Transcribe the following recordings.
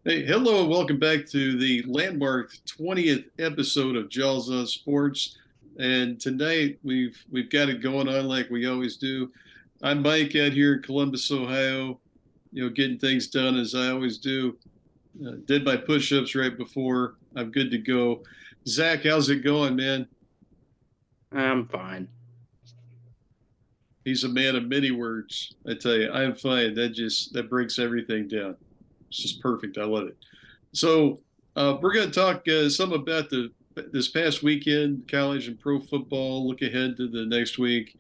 Hey, hello, and welcome back to the landmark 20th episode of Jaws on Sports. And tonight we've got it going on like we always do. I'm Mike out here in Columbus, Ohio, getting things done as I always do. Did my push-ups right before. I'm good to go. Zach, how's it going, man? I'm fine. He's a man of many words. I tell you, I'm fine. That breaks everything down. It's just perfect. I love it. So we're going to talk some about this past weekend, college and pro football. Look ahead to the next week,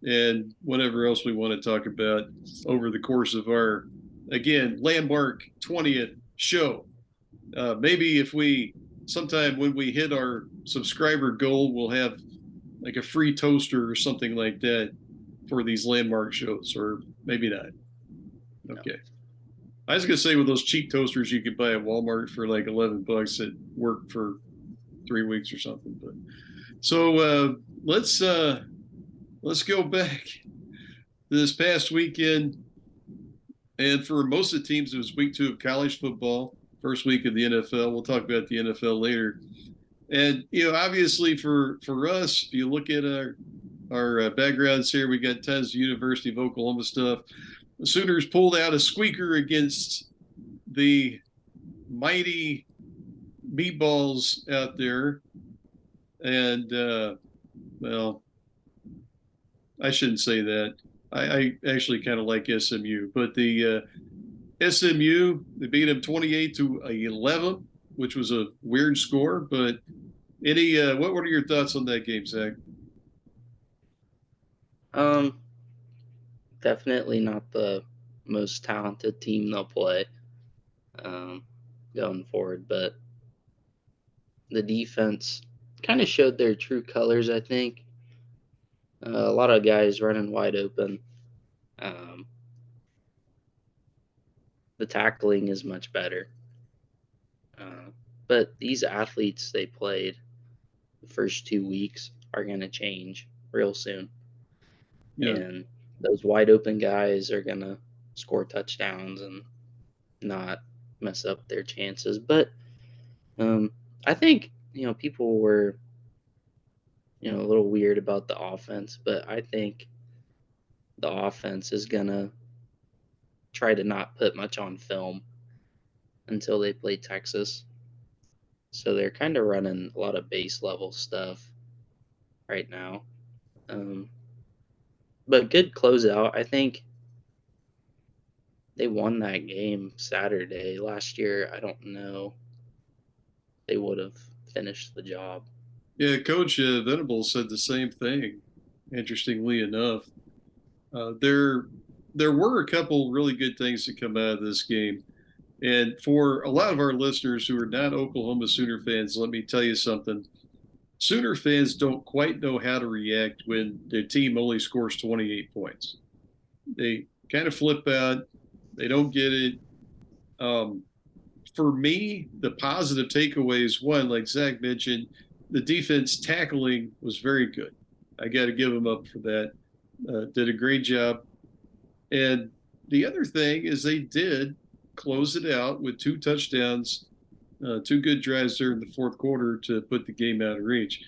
and whatever else we want to talk about over the course of our again landmark 20th show. Maybe if we sometime when we hit our subscriber goal, we'll have like a free toaster or something like that for these landmark shows, or maybe not. No. Okay. I was gonna say with those cheap toasters you could buy at Walmart for like $11 that work for 3 weeks or something. But so let's go back this past weekend, and for most of the teams it was week 2 of college football, first week of the NFL. We'll talk about the NFL later. And obviously for us, if you look at our backgrounds here, we got tons of University of Oklahoma stuff. The Sooners pulled out a squeaker against the mighty meatballs out there. And, well, I shouldn't say that. I actually kind of like SMU, but the SMU, they beat them 28-11, which was a weird score. But what are your thoughts on that game, Zach? Um, Definitely not the most talented team they'll play um, going forward, but the defense kind of showed their true colors, I think. A lot of guys running wide open. Um, the tackling is much better. But these athletes they played the first 2 weeks are going to change real soon. Yeah. And those wide open guys are going to score touchdowns and not mess up their chances. But I think people were a little weird about the offense, but I think the offense is gonna try to not put much on film until they play Texas. So they're kind of running a lot of base level stuff right now. Um, but good closeout. I think they won that game Saturday. Last year, I don't know they would have finished the job. Yeah, Coach Venables said the same thing. Interestingly enough, there were a couple really good things to come out of this game, and for a lot of our listeners who are not Oklahoma Sooner fans, let me tell you something. Sooner fans don't quite know how to react when their team only scores 28 points. They kind of flip out. They don't get it. Um, for me, the positive takeaways one, like Zach mentioned, the defense tackling was very good. I got to give them up for that. Did a great job. And the other thing is they did close it out with 2 touchdowns, 2 good drives there in the fourth quarter to put the game out of reach.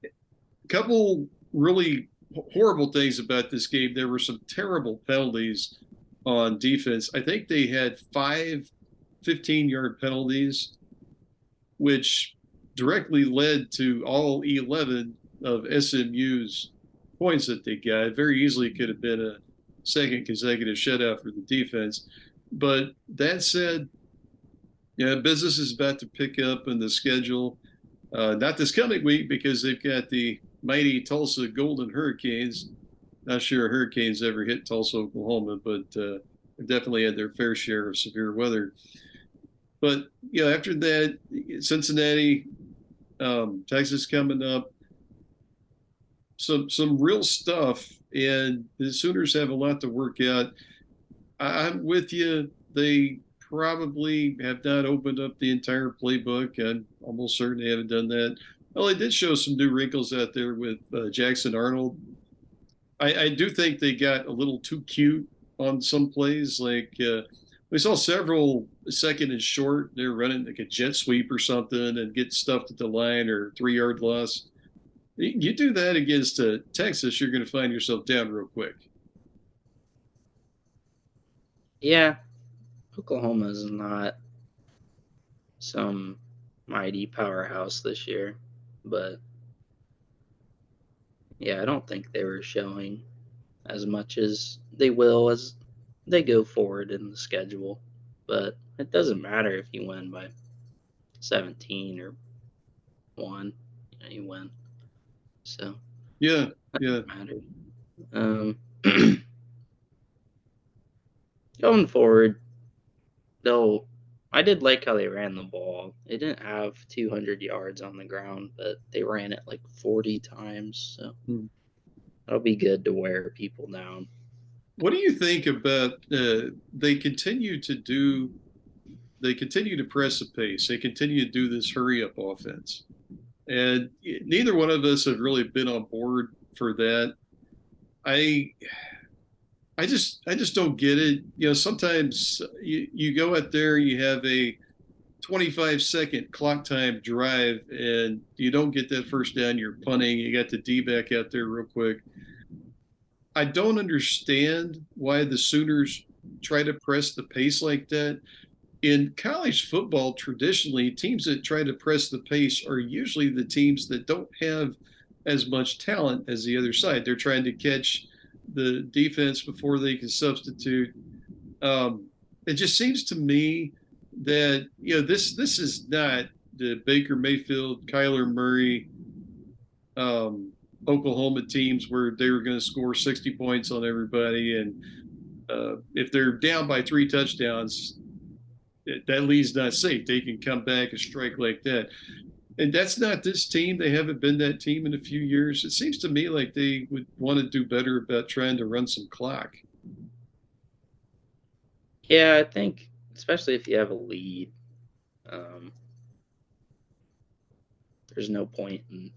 A couple really horrible things about this game. There were some terrible penalties on defense. I think they had 5 15-yard penalties, which directly led to all 11 of SMU's points that they got. Very easily could have been a second consecutive shutout for the defense. But that said, yeah, business is about to pick up in the schedule. Not this coming week because they've got the mighty Tulsa Golden Hurricanes. Not sure hurricanes ever hit Tulsa, Oklahoma, but they definitely had their fair share of severe weather. But after that, Cincinnati, Texas coming up, some real stuff, and the Sooners have a lot to work out. I'm with you. They probably have not opened up the entire playbook. I'm almost certain they haven't done that. Well, they did show some new wrinkles out there with Jackson Arnold. I do think they got a little too cute on some plays. Like we saw several second and short. They're running like a jet sweep or something and get stuffed at the line or 3 yard loss. You do that against Texas, you're going to find yourself down real quick. Yeah, Oklahoma is not some mighty powerhouse this year, but yeah, I don't think they were showing as much as they will as they go forward in the schedule. But it doesn't matter if you win by 17 or 1, you win. So Yeah, that yeah. doesn't matter. Um, going forward, though, I did like how they ran the ball. They didn't have 200 yards on the ground, but they ran it like 40 times. So Hmm. that'll be good to wear people down. What do you think about they continue to do? They continue to press the pace. They continue to do this hurry up offense, and neither one of us have really been on board for that. I I just don't get it. You know, sometimes you go out there, you have a 25-second clock time drive, and you don't get that first down. You're punting. You got the D back out there real quick. I don't understand why the Sooners try to press the pace like that. In college football, traditionally, teams that try to press the pace are usually the teams that don't have as much talent as the other side. They're trying to catch the defense before they can substitute. It just seems to me that this is not the Baker Mayfield, Kyler Murray, um, Oklahoma teams where they were going to score 60 points on everybody, and if they're down by 3 touchdowns, that leads not safe. They can come back and strike like that. And that's not this team. They haven't been that team in a few years. It seems to me like they would want to do better about trying to run some clock. Yeah, I think, especially if you have a lead, um, there's no point in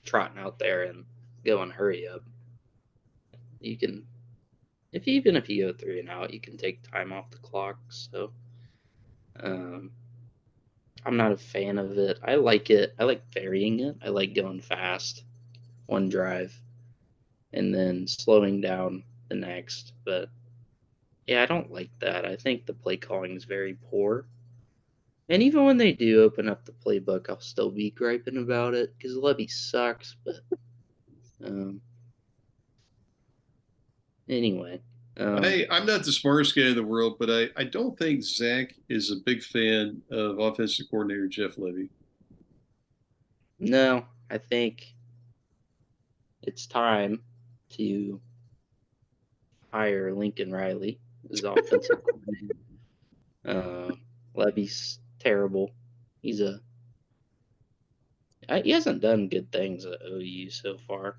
trotting out there and going hurry up. You can, even if you go 3 and out, you can take time off the clock. So um, I'm not a fan of it. I like it. I like varying it. I like going fast one drive and then slowing down the next. But yeah, I don't like that. I think the play calling is very poor. And even when they do open up the playbook, I'll still be griping about it because Levy sucks. But um, anyway, I'm not the smartest guy in the world, but I don't think Zach is a big fan of offensive coordinator Jeff Levy. no, I think it's time to hire Lincoln Riley as offensive coordinator. Levy's terrible. He's he hasn't done good things at OU so far.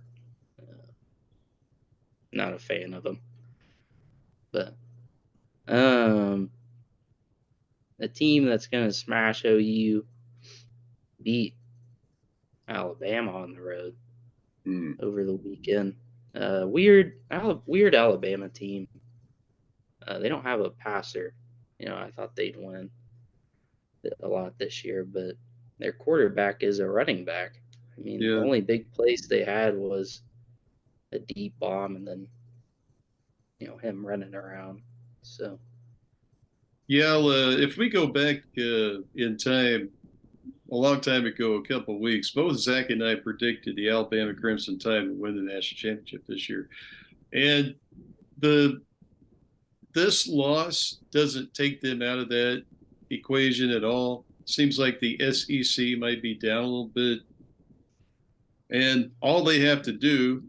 Not a fan of him. But a team that's gonna smash OU beat Alabama on the road over the weekend. Weird Alabama team. They don't have a passer. I thought they'd win a lot this year, but their quarterback is a running back. I mean, the Yeah. only big place they had was a deep bomb and then, him running around. So, Yeah, if we go back in time, a long time ago, a couple of weeks, both Zach and I predicted the Alabama Crimson Tide would win the national championship this year. And the this loss doesn't take them out of that equation at all. Seems like the SEC might be down a little bit. And all they have to do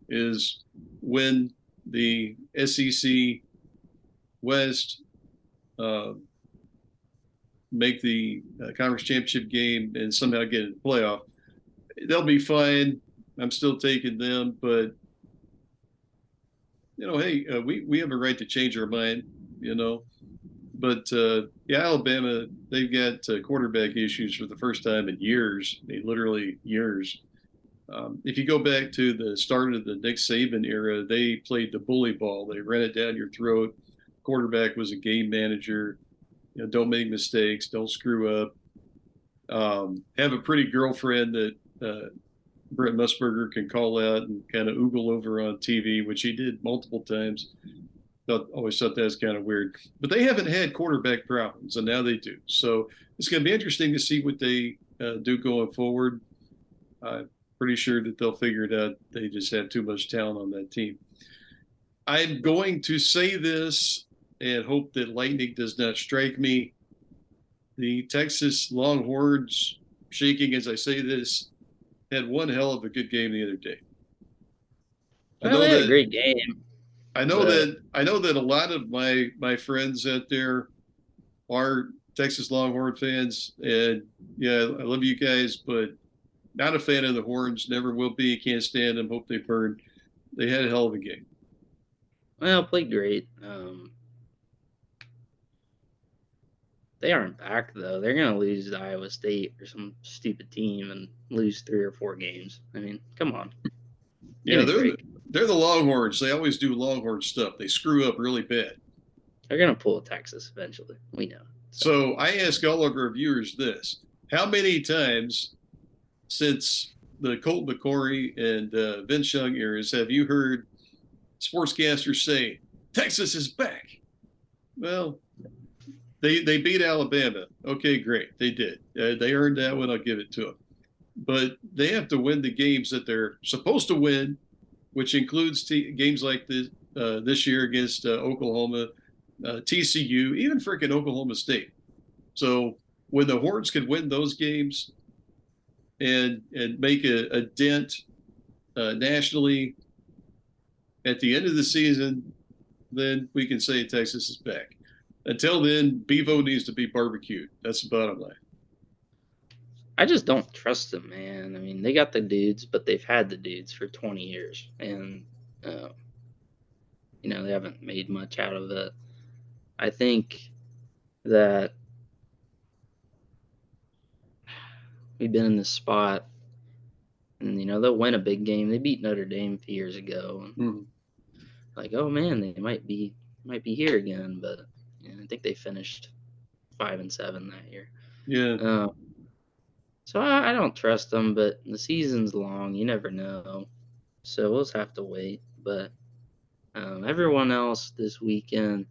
is win the SEC West, uh, make the conference championship game, and somehow get in the playoff. They'll be fine. I'm still taking them, but hey, we have a right to change our mind, you know. But yeah, Alabama, they've got quarterback issues for the first time in years. I mean, literally years. If you go back to the start of the Nick Saban era, they played the bully ball. They ran it down your throat. Quarterback was a game manager. Don't make mistakes. Don't screw up. Have a pretty girlfriend that Brent Musburger can call out and kind of oogle over on TV, which he did multiple times. Always thought that was kind of weird. But they haven't had quarterback problems, and now they do. So it's going to be interesting to see what they do going forward. I'm pretty sure that they'll figure it out. They just have too much talent on that team. I'm going to say this and hope that lightning does not strike me. The Texas Longhorns, shaking as I say this, had one hell of a good game the other day. I Well, know they had a that great game, but I know that a lot of my friends out there are Texas Longhorn fans, and yeah, I love you guys, but not a fan of the Horns. Never will be. Can't stand them. Hope they burn. They had a hell of a game. well, played great. They aren't back though. They're gonna lose to Iowa State or some stupid team and lose 3 or 4 games. I mean, come on, give Yeah, me a break. they're the Longhorns. They always do Longhorn stuff. They screw up really bad. They're gonna pull Texas eventually. We know. So I ask all of our viewers this: how many times since the Colt McCory and Vince Young eras have you heard sportscasters say Texas is back? Well, they beat Alabama. Okay, great, they did. They earned that one. I'll give it to them. But they have to win the games that they're supposed to win, which includes games like this year against Oklahoma, TCU, even freaking Oklahoma State. So when the Horns can win those games and make a dent nationally at the end of the season, then we can say Texas is back. Until then, Bevo needs to be barbecued. That's the bottom line. I just don't trust them, man. I mean, they got the dudes, but they've had the dudes for 20 years, and uh, they haven't made much out of it. I think that we've been in this spot, and they'll win a big game. They beat Notre Dame a few years ago, and like, oh man, they might be here again. But I think they finished 5-7 that year. Yeah. So I don't trust them, but the season's long. You never know. So we'll just have to wait. But everyone else this weekend,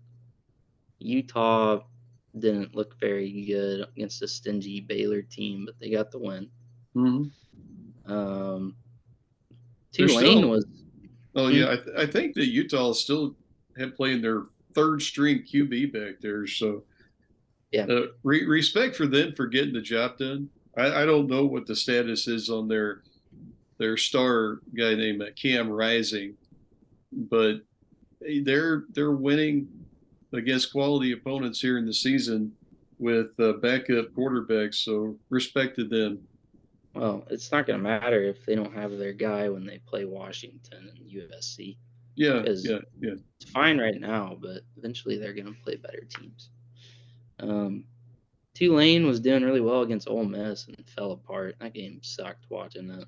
Utah didn't look very good against a stingy Baylor team, but they got the win. Tulane was. Oh yeah, I think that Utah still have playing their third string QB back there. So yeah, respect for them for getting the job done. I don't know what the status is on their star guy named Cam Rising, but they're winning against quality opponents here in the season with backup quarterbacks. So respect to them. Well, it's not going to matter if they don't have their guy when they play Washington and USC. Yeah. It's fine right now, but eventually they're going to play better teams. Tulane was doing really well against Ole Miss and fell apart. That game sucked watching that.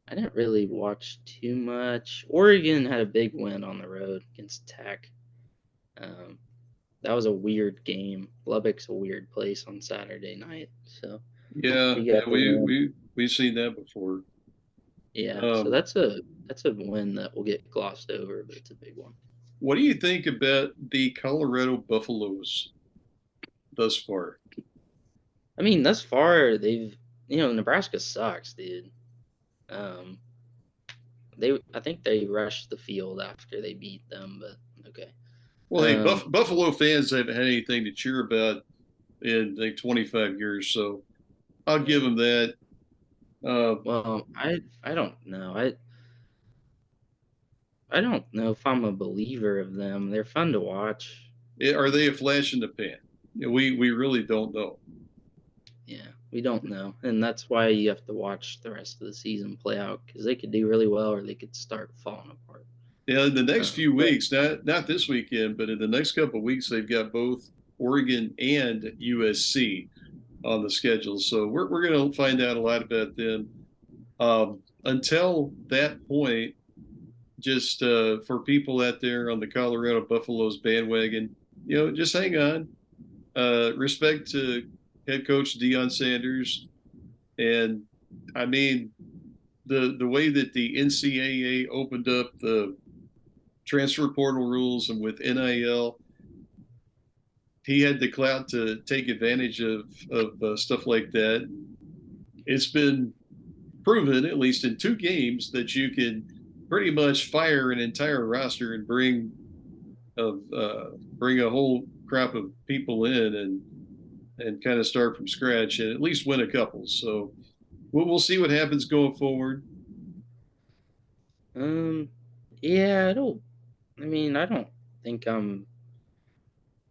I didn't really watch too much. Oregon had a big win on the road against Tech. That was a weird game. Lubbock's a weird place on Saturday night. So we've seen that before. Yeah, so that's a win that will get glossed over, but it's a big one. What do you think about the Colorado Buffaloes thus far? I mean, thus far they've Nebraska sucks, dude. I think they rushed the field after they beat them, but okay. Well, hey, Buffalo fans haven't had anything to cheer about in like 25 years, so I'll give them that. Well, I don't know. I don't know if I'm a believer of them. They're fun to watch. Are they a flash in the pan? We really don't know. Yeah, we don't know, and that's why you have to watch the rest of the season play out because they could do really well or they could start falling apart. Yeah, in the next few weeks, not this weekend, but in the next couple of weeks, they've got both Oregon and USC on the schedule. So we're going to find out a lot about them. Until that point, just for people out there on the Colorado Buffaloes bandwagon, just hang on. Respect to head coach Deion Sanders, and I mean the way that the NCAA opened up the transfer portal rules and with NIL, he had the clout to take advantage of stuff like that. It's been proven, at least in 2 games, that you can pretty much fire an entire roster and bring a whole crop of people in and kind of start from scratch and at least win a couple. So we'll see what happens going forward. Yeah, I don't think I'm I'm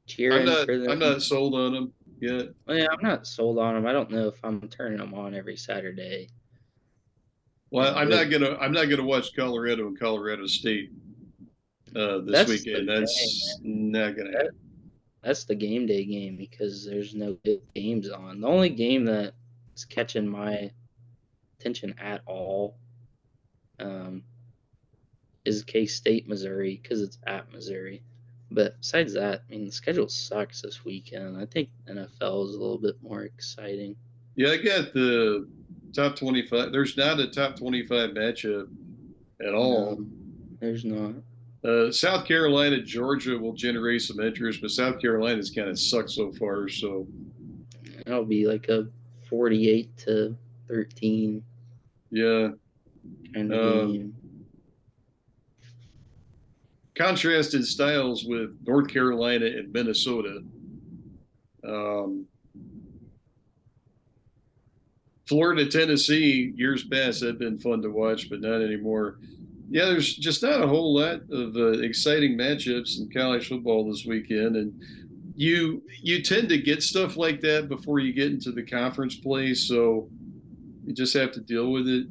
cheering not for I'm them. not sold on them yet. Well, yeah, I'm not sold on them. I don't know if I'm turning them on every Saturday. Well, But I'm not gonna watch Colorado and Colorado State this that's the weekend. thing, That's man. not gonna happen. That's the game day game because there's no good games on. The only game that is catching my attention at all um, is K-State, Missouri, because it's at Missouri. But besides that, the schedule sucks this weekend. I think NFL is a little bit more exciting. Yeah, I got the top 25. There's not a top 25 matchup at No, all. there's not. South Carolina, Georgia will generate some interest, but South Carolina's kind of sucked so far. So It'll be like a 48-13 yeah, kind of um, game. contrasted styles with North Carolina and Minnesota. Um, Florida, Tennessee, years past have been fun to watch, but not anymore. Yeah, there's just not a whole lot of exciting matchups in college football this weekend, and you tend to get stuff like that before you get into the conference play, so you just have to deal with it.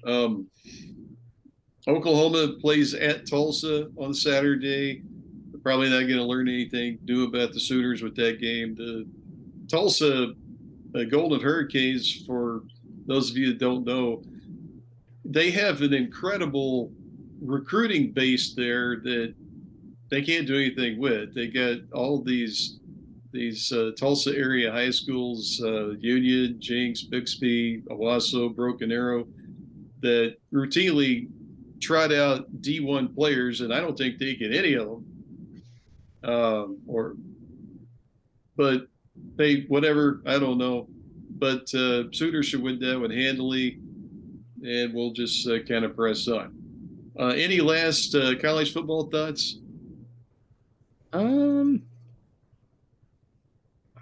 Um, Oklahoma plays at Tulsa on Saturday. We're probably not going to learn anything new about the Sooners with that game. The Tulsa Golden Hurricanes, for those of you that don't know, they have an incredible recruiting base there that they can't do anything with. They got all these Tulsa area high schools, Union, Jenks, Bixby, Owasso, Broken Arrow, that routinely trot out D1 players, and I don't think they get any of them. But they whatever, I don't know. But Sooners should win that one handily, and we'll just kind of press on. Any last college football thoughts? Um,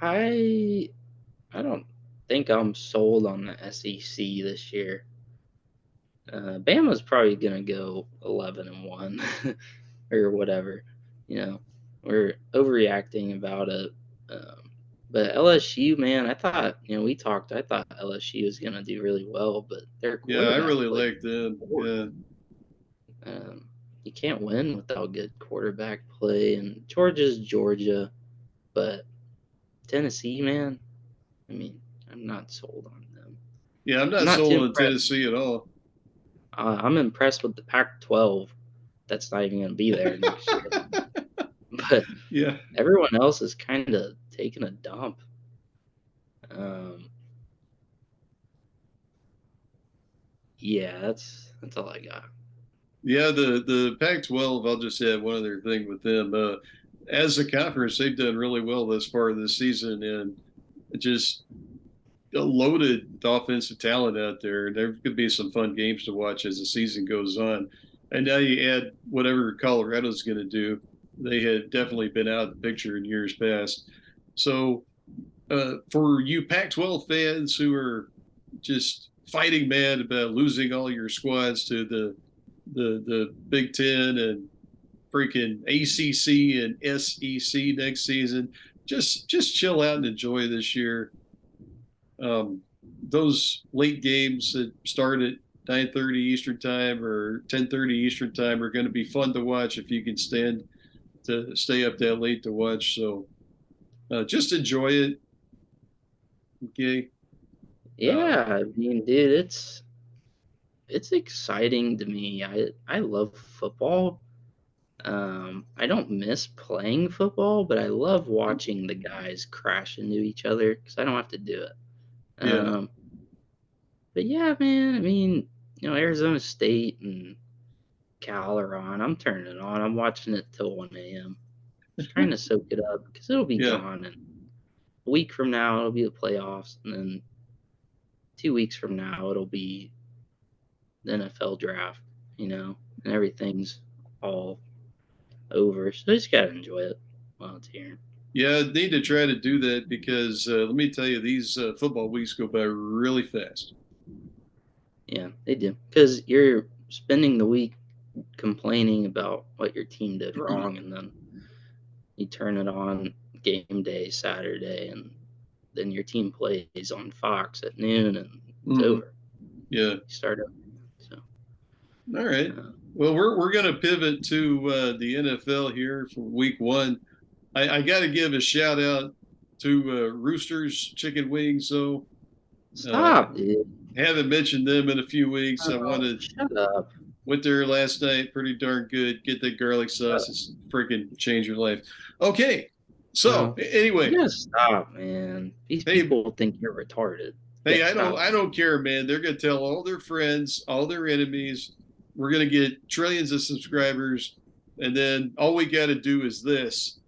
I I don't think I'm sold on the SEC this year. Bama's probably gonna go 11-1 or whatever. We're overreacting about it. But LSU, man, I thought we talked. I thought LSU was gonna do really well, but their Yeah, I quarterback really play. like them. Yeah. You can't win without good quarterback play, and Georgia's Georgia, but Tennessee, man, I'm not sold on them. Yeah, I'm I'm not not too sold on impressed. Tennessee at all. I'm impressed with the Pac-12. That's not even going to be there next year. But yeah, everyone else is kind of taking a dump. Yeah, that's all I got. yeah. The Pac-12. I'll just add one other thing with them. As a conference, they've done really well thus far this season, and just a loaded offensive talent out there. There could be some fun games to watch as the season goes on. And now you add whatever Colorado's going to do. They had definitely been out of the picture in years past. So for you Pac-12 fans who are just fighting mad about losing all your squads to the Big Ten and freaking ACC and SEC next season, just chill out and enjoy this year. Those late games that start at 9:30 Eastern time or 10:30 Eastern time are going to be fun to watch if you can stand to stay up that late to watch. So just enjoy it. Okay. Uh, Yeah, I mean, dude, it's exciting to me. I love football. I don't miss playing football, but I love watching the guys crash into each other because I don't have to do it. yeah. Um, but yeah, man, I mean, Arizona State and Cal are on. I'm turning it on. I'm watching it till 1 a.m. Just trying to soak it up because it'll be Yeah. gone. And a week from now, it'll be the playoffs. And then 2 weeks from now, it'll be the NFL draft, and everything's all over. So I just got to enjoy it while it's here. Yeah, need to try to do that because let me tell you, these football weeks go by really fast. Yeah, they do. Because you're spending the week complaining about what your team did wrong, and then you turn it on game day Saturday, and then your team plays on Fox at noon, and it's Mhm. over. Yeah. You start over. So, All right. uh, Well, we're going to pivot to the NFL here for week one. I got to give a shout out to Roosters Chicken Wings. So uh, stop, dude. haven't mentioned them in a few weeks. I Oh, wanted shut up. went there last night. Pretty darn good. Get that garlic Shut sauce. up. It's freaking change your life. Okay. So No, you anyway, gotta stop, man. These hey, people think you're retarded. You hey, gotta I don't stop. I don't care, man. They're gonna tell all their friends, all their enemies. We're gonna get trillions of subscribers, and then all we got to do is this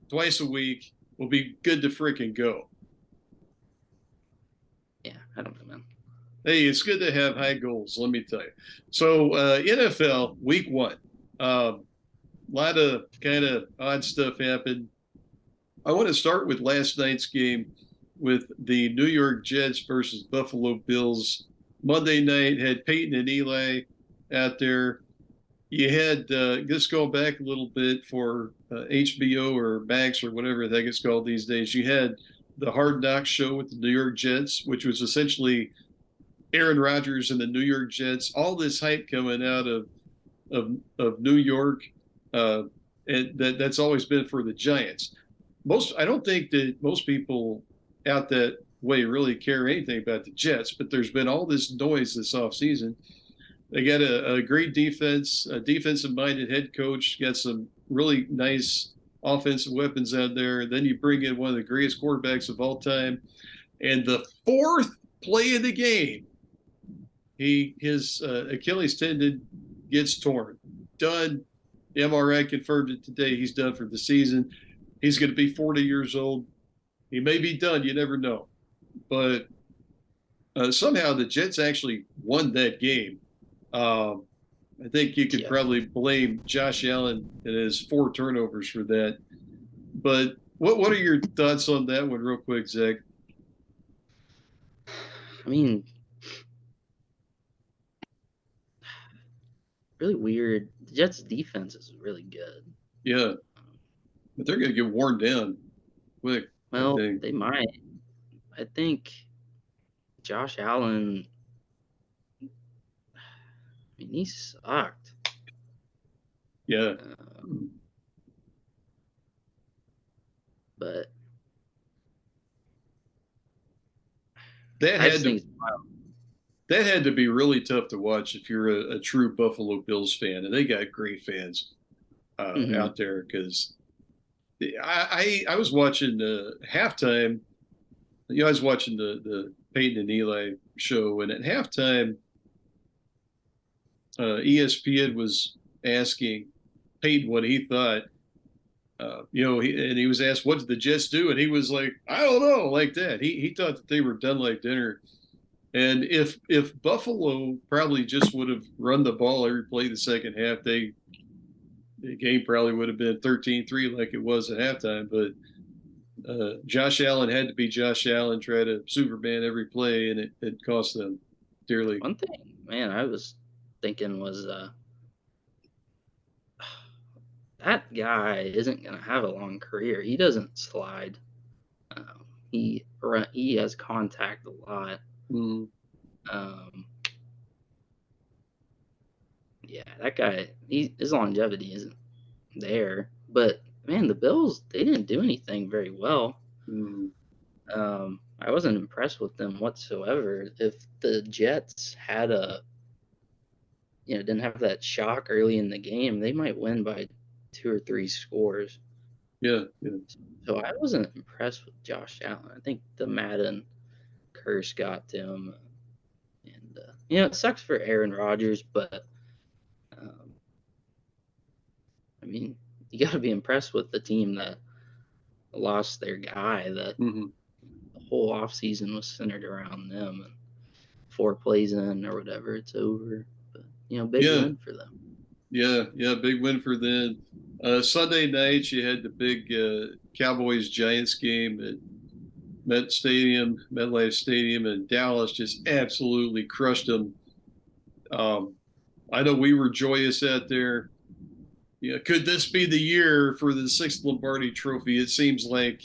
twice a week. We'll be good to freaking go. Yeah, I don't know, man. Hey, it's good to have high goals. Let me tell you. So NFL week one, a lot of kind of odd stuff happened. I want to start with last night's game with the New York Jets versus Buffalo Bills. Monday night had Peyton and Eli out there. You had just going back a little bit for HBO or Max or whatever the heck it's called these days. You had the Hard Knocks show with the New York Jets, which was essentially Aaron Rodgers and the New York Jets. All this hype coming out of New York, uh, and that's always been for the Giants. I don't think that most people out that way really care anything about the Jets, but there's been all this noise this offseason. They got a great defense, a defensive minded head coach, got some really nice offensive weapons out there. And then you bring in one of the greatest quarterbacks of all time. And the fourth play of the game, his Achilles tendon gets torn. Done. The MRI confirmed it today. He's done for the season. He's going to be 40 years old. He may be done. You never know. But somehow the Jets actually won that game. Um, I think you could Yeah. probably blame Josh Allen and his 4 turnovers for that. But what are your thoughts on that one, real quick, Zach? I mean, really weird. The Jets' defense is really good. Yeah, but they're going to get worn down quick, I Well, think. they might. I think Josh Allen, I mean, he sucked. Yeah, Uh, but that I had just to think it's wild. that had to be really tough to watch if you're a true Buffalo Bills fan, and they got great fans Hmm. out there because I was watching halftime. I was watching the Peyton and Eli show, and at halftime, ESPN was asking Peyton what he thought. And he was asked, "What did the Jets do?" And he was like, "I don't know," like that. He thought that they were done like dinner. And if Buffalo probably just would have run the ball every play the second half, the game probably would have been 13-3 like it was at halftime. But Josh Allen had to be Josh Allen, try to Superman every play, and it cost them dearly. One thing, man, I was thinking was that guy isn't going to have a long career. He doesn't slide. He has contact a lot. Mm. Um, yeah, that guy, his longevity isn't there. But man, the Bills, they didn't do anything very well. Mm. I wasn't impressed with them whatsoever. If the Jets had didn't have that shock early in the game, they might win by 2 or 3 scores. Yeah, yeah. So I wasn't impressed with Josh Allen. I think the Madden curse got to him, and it sucks for Aaron Rodgers, but um, I mean, you got to be impressed with the team that lost their guy. That Hmm. the whole offseason was centered around them, and 4 plays in or whatever, it's over. But big Yeah, win for them. yeah. Big win for them. Sunday night, you had the big Cowboys Giants game at MetLife Stadium, and Dallas just absolutely crushed them. Um, I know we were joyous out there. Could this be the year for the sixth Lombardi Trophy? It seems like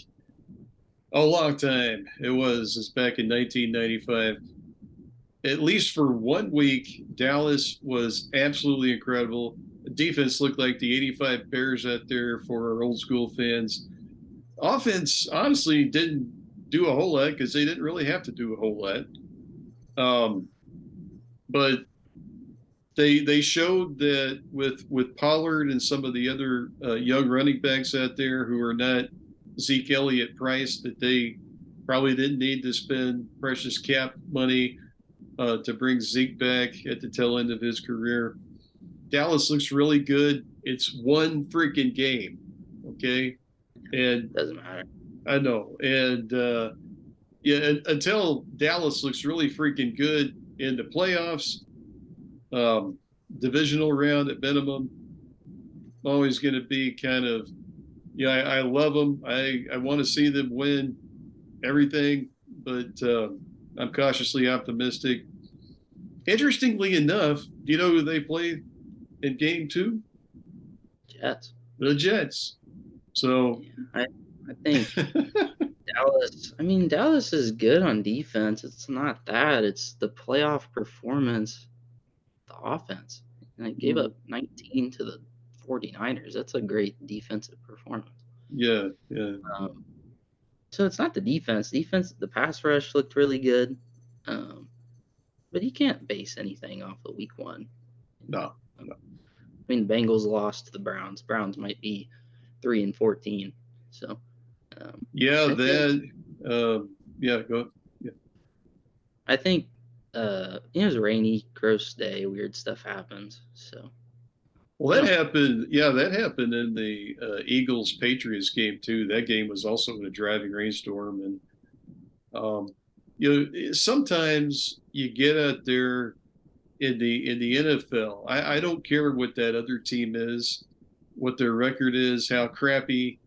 a long time. It's back in 1995. At least for one week, Dallas was absolutely incredible. The defense looked like the '85 Bears out there for our old school fans. Offense, honestly, didn't do a whole lot because they didn't really have to do a whole lot. Um, but they showed that with Pollard and some of the other young running backs out there who are not Zeke Elliott price, that they probably didn't need to spend precious cap money to bring Zeke back at the tail end of his career. Dallas looks really good. It's one freaking game, okay? And Doesn't matter. I know, and yeah, until Dallas looks really freaking good in the playoffs, um, divisional round at minimum, always going to be kind of, yeah, I love them. I want to see them win everything, but I'm cautiously optimistic. Interestingly enough, do you know who they play in game two? Jets. The Jets. So, Yeah, I think Dallas. I mean, Dallas is good on defense. It's not that. It's the playoff performance, the offense. And they gave up 19 to the 49ers. That's a great defensive performance. yeah, yeah. Um, so it's not the defense. Defense, the pass rush looked really good. Um, but you can't base anything off of week one. No, I no. mean, the Bengals lost to the Browns. Browns might be 3-14. So Yeah, I think yeah, go. Yeah. I think it was a rainy, gross day. Weird stuff happens. So Well, you that know, happened. Yeah, that happened in the Eagles Patriots game too. That game was also in a driving rainstorm, and um, sometimes you get out there in the NFL. I don't care what that other team is, what their record is, how crappy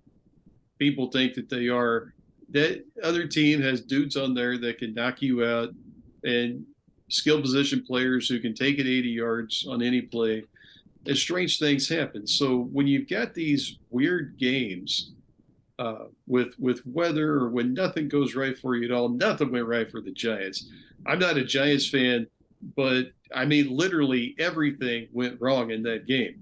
people think that they are. That other team has dudes on there that can knock you out, and skill position players who can take it 80 yards on any play, and strange things happen. So when you've got these weird games with weather, or when nothing goes right for you at all, nothing went right for the Giants. I'm not a Giants fan, but I mean literally everything went wrong in that game.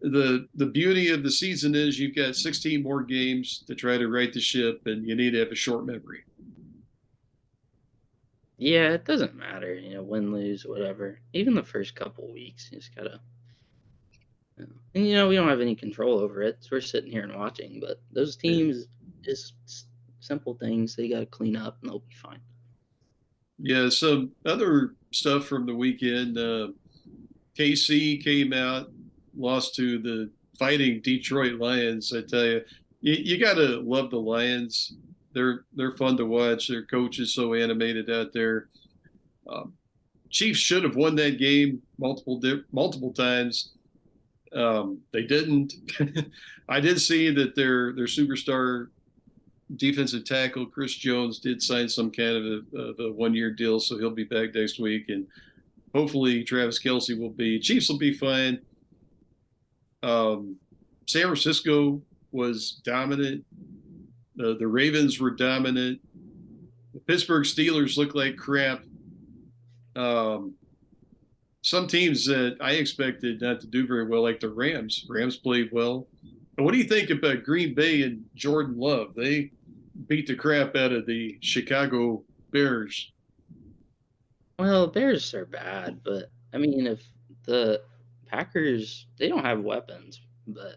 The beauty of the season is you've got 16 more games to try to right the ship, and you need to have a short memory. yeah, it doesn't matter. Win, lose, whatever. Even the first couple weeks, you just gotta. And we don't have any control over it. So we're sitting here and watching. But those Yeah. teams, just simple things they gotta clean up, and they'll be fine. Yeah, some other stuff from the weekend. KC came out, lost to the fighting Detroit Lions. I tell you, you got to love the Lions. They're fun to watch. Their coach is so animated out there. Um, Chiefs should have won that game multiple times. They didn't. I did see that their superstar defensive tackle Chris Jones did sign some kind of a 1 year deal, so he'll be back next week, and hopefully Travis Kelce will be. Chiefs will be fine. San Francisco was dominant. The Ravens were dominant. The Pittsburgh Steelers look like crap. Um, some teams that I expected not to do very well, like the Rams. Rams played well. And what do you think about Green Bay and Jordan Love? beat the crap out of the Chicago Bears. Well, Bears are bad, but I mean, if the Packers, they don't have weapons, but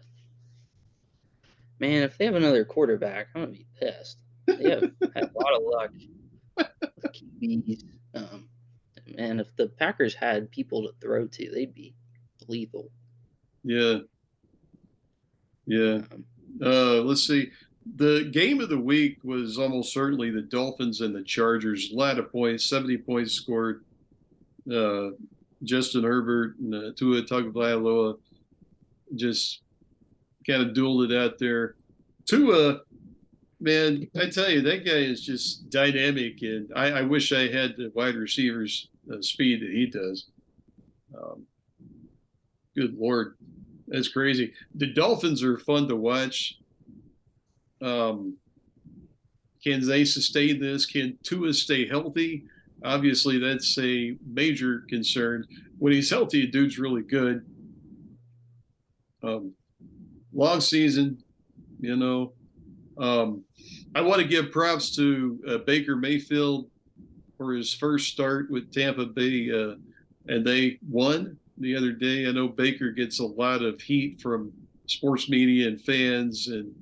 man, if they have another quarterback, I'm gonna be pissed. They have had a lot of luck with QBs. And if the Packers had people to throw to, they'd be lethal. Yeah, yeah. Um, Let's see. The game of the week was almost certainly the Dolphins and the Chargers. A lot of points, 70 points scored. Uh, Justin Herbert and Tua Tagovailoa just kind of dueled it out there. Tua, man, I tell you, that guy is just dynamic, and I wish I had the wide receivers speed that he does. Um, Good Lord, that's crazy. The Dolphins are fun to watch. Um, can they sustain this? Can Tua stay healthy? Obviously, that's a major concern. When he's healthy, a dude's really good. Um, Long season, you know. Um, I want to give props to Baker Mayfield for his first start with Tampa Bay, and they won the other day. I know Baker gets a lot of heat from sports media and fans and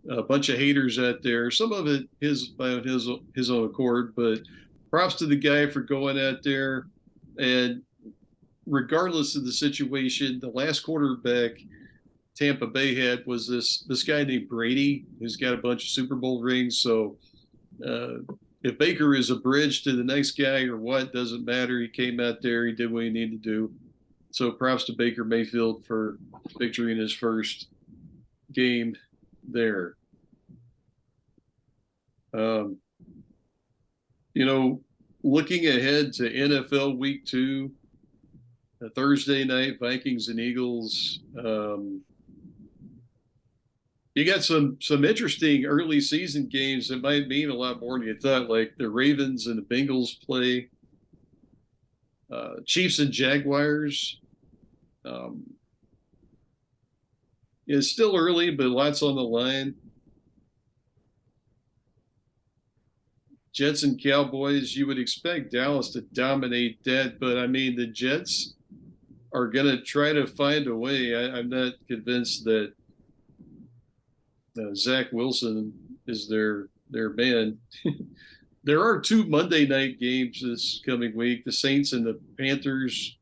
a bunch of haters out there. Some of it his own accord, but props to the guy for going out there. And regardless of the situation, the last quarterback Tampa Bay had was this guy named Brady, who's got a bunch of Super Bowl rings. So uh, if Baker is a bridge to the next guy or what, doesn't matter. He came out there, he did what he needed to do. So props to Baker Mayfield for victory in his first game there. Um, you know, looking ahead to NFL Week 2, Thursday night, Vikings and Eagles. You got some interesting early season games that might mean a lot more than you thought, like the Ravens and the Bengals play, Chiefs and Jaguars. Um, it's still early, but lots on the line. Jets and Cowboys, you would expect Dallas to dominate that, but I mean, the Jets are going to try to find a way. I'm not convinced that Zach Wilson is their man. There are two Monday night games this coming week: the Saints and the Panthers.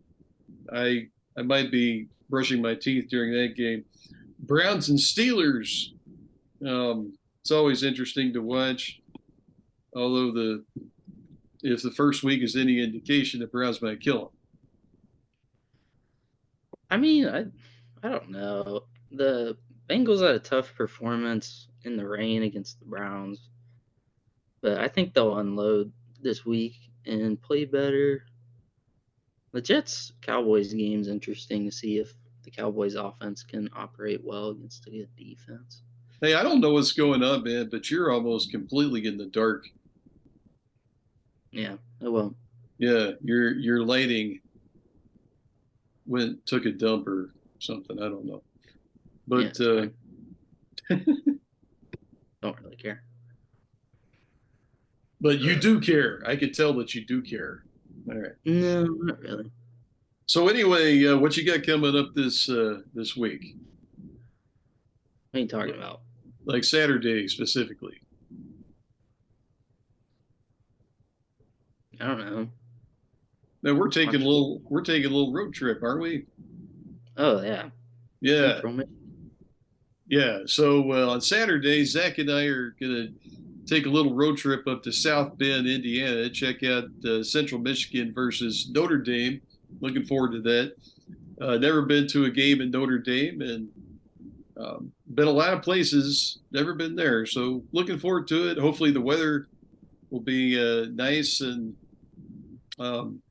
I might be brushing my teeth during that game. Browns and Steelers. It's always interesting to watch. Although if the first week is any indication, the Browns might kill them. I mean, I don't know. The Bengals had a tough performance in the rain against the Browns, but I think they'll unload this week and play better. The Jets Cowboys game's interesting to see if the Cowboys offense can operate well against a good defense. Hey, I don't know what's going on, man, but you're almost completely in the dark. Yeah, well. Yeah, your lighting took a dump or something. I don't know, but Yeah, don't really care. but you do care. I could tell that you do care. All right. No, not really. So anyway, what you got coming up this week? What are you talking about? Like Saturday specifically. I don't know. Now we're taking a little road trip, aren't we? Oh yeah, Yeah, Central Michigan. yeah. So on Saturday, Zach and I are gonna take a little road trip up to South Bend, Indiana. Check out Central Michigan versus Notre Dame. Looking forward to that. Never been to a game in Notre Dame, and been a lot of places. Never been there, so looking forward to it. Hopefully, the weather will be nice, and um,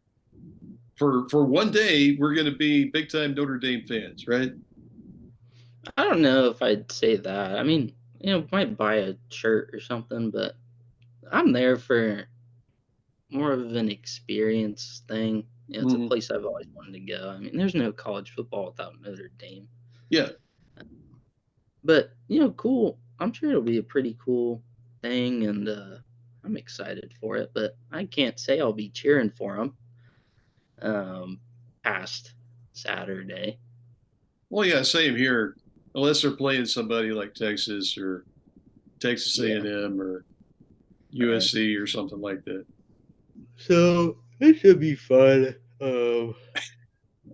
for one day, we're going to be big time Notre Dame fans, right? I don't know if I'd say that. I mean, might buy a shirt or something, but I'm there for more of an experience thing. It's a Mm-hmm. place I've always wanted to go. I mean, there's no college football without Notre Dame. Yeah. But, cool. I'm sure it'll be a pretty cool. thing, and I'm excited for it. But I can't say I'll be cheering for them past Saturday. Well, yeah, same here. Unless they're playing somebody like Texas or Texas Yeah, A&M or right. USC or something like that. So it should be fun. They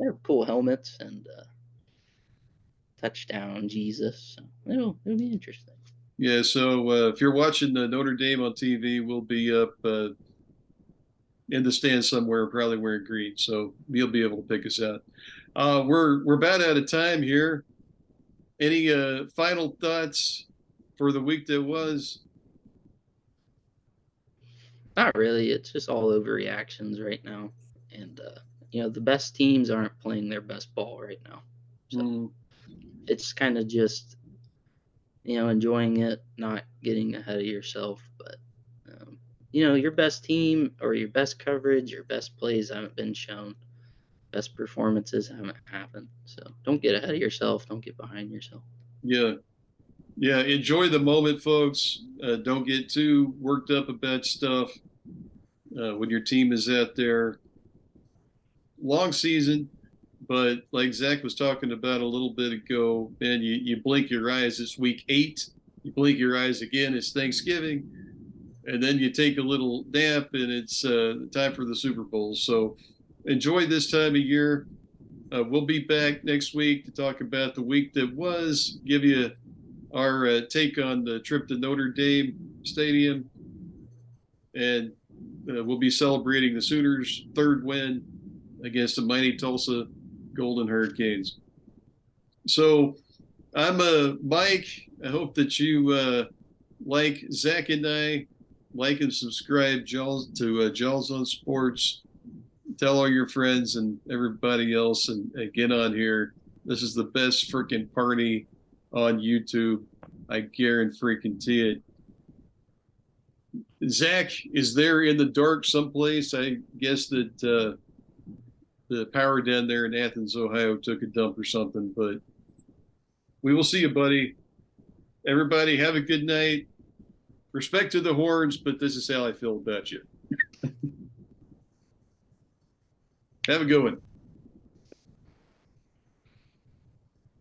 have cool helmets and touchdown Jesus. So it'll be interesting. Yeah, so if you're watching Notre Dame on TV, we'll be up in the stands somewhere, probably wearing green. So you'll be able to pick us out. We're about out of time here. Any final thoughts for the week that was? Not really. It's just all overreactions right now, and the best teams aren't playing their best ball right now. So Hmm. it's kind of just enjoying it, not getting ahead of yourself. But your best team or your best coverage, your best plays haven't been shown. Best performances haven't happened. So don't get ahead of yourself. Don't get behind yourself. Yeah, yeah. Enjoy the moment, folks. Don't get too worked up about stuff when your team is out there. Long season, but like Zach was talking about a little bit ago, man, you blink your eyes. It's week 8. You blink your eyes again. It's Thanksgiving, and then you take a little nap, and it's time for the Super Bowl. So enjoy this time of year. We'll be back next week to talk about the week that was, give you our take on the trip to Notre Dame Stadium, and we'll be celebrating the Sooners' third win against the mighty Tulsa Golden Hurricanes. So I'm Mike. I hope that you like Zach and I, like and subscribe to Jaws on Sports. Tell all your friends and everybody else, and get on here. This is the best freaking party on YouTube. I guarantee it. Zach is there in the dark someplace. I guess that the power down there in Athens, Ohio, took a dump or something. But we will see you, buddy. Everybody, have a good night. Respect to the horns, but this is how I feel about you. Have a good one.